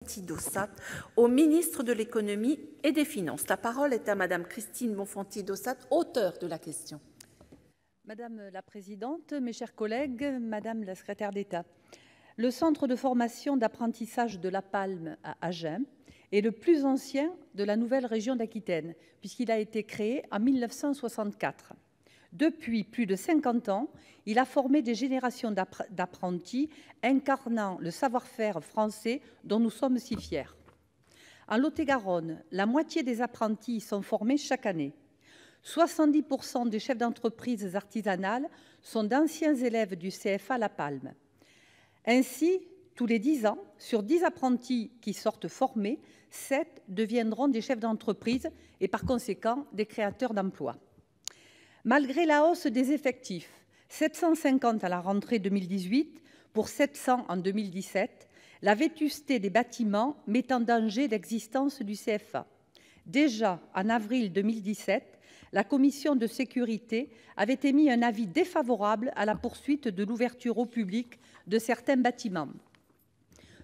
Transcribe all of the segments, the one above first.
Dossat au ministre de l'Économie et des Finances. La parole est à Madame Christine Bonfanti-Dossat, auteure de la question. Madame la Présidente, mes chers collègues, Madame la Secrétaire d'État, le centre de formation d'apprentissage de La Palme à Agen est le plus ancien de la nouvelle région d'Aquitaine, puisqu'il a été créé en 1964. Depuis plus de 50 ans, il a formé des générations d'apprentis incarnant le savoir-faire français dont nous sommes si fiers. En Lot-et-Garonne, la moitié des apprentis sont formés chaque année. 70% des chefs d'entreprise artisanales sont d'anciens élèves du CFA La Palme. Ainsi, tous les 10 ans, sur 10 apprentis qui sortent formés, 7 deviendront des chefs d'entreprise et par conséquent des créateurs d'emplois. Malgré la hausse des effectifs, 750 à la rentrée 2018 pour 700 en 2017, la vétusté des bâtiments met en danger l'existence du CFA. Déjà en avril 2017, la commission de sécurité avait émis un avis défavorable à la poursuite de l'ouverture au public de certains bâtiments.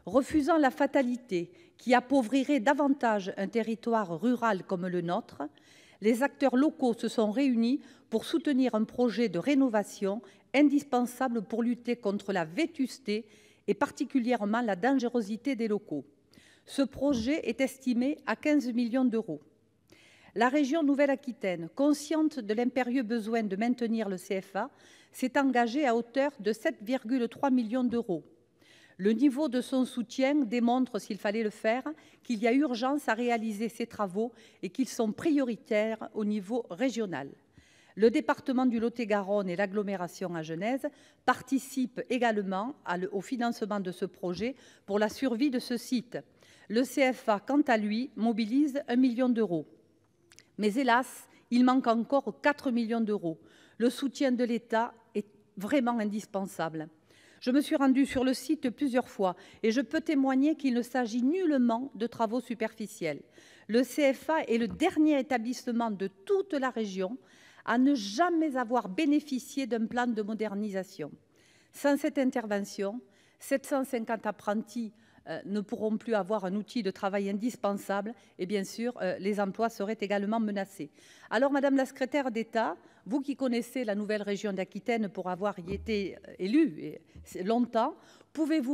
Refusant la fatalité qui appauvrirait davantage un territoire rural comme le nôtre, les acteurs locaux se sont réunis pour soutenir un projet de rénovation indispensable pour lutter contre la vétusté et particulièrement la dangerosité des locaux. Ce projet est estimé à 15 millions d'euros. La région Nouvelle-Aquitaine, consciente de l'impérieux besoin de maintenir le CFA, s'est engagée à hauteur de 7,3 millions d'euros. Le niveau de son soutien démontre, s'il fallait le faire, qu'il y a urgence à réaliser ces travaux et qu'ils sont prioritaires au niveau régional. Le département du Lot-et-Garonne et l'agglomération agenaise participent également au financement de ce projet pour la survie de ce site. Le CFA, quant à lui, mobilise 1 million d'euros. Mais hélas, il manque encore 4 millions d'euros. Le soutien de l'État est vraiment indispensable. Je me suis rendue sur le site plusieurs fois et je peux témoigner qu'il ne s'agit nullement de travaux superficiels. Le CFA est le dernier établissement de toute la région à ne jamais avoir bénéficié d'un plan de modernisation. Sans cette intervention, 750 apprentis ne pourront plus avoir un outil de travail indispensable et bien sûr, les emplois seraient également menacés. Alors, Madame la Secrétaire d'État, vous qui connaissez la nouvelle région d'Aquitaine pour avoir y été élue longtemps, pouvez-vous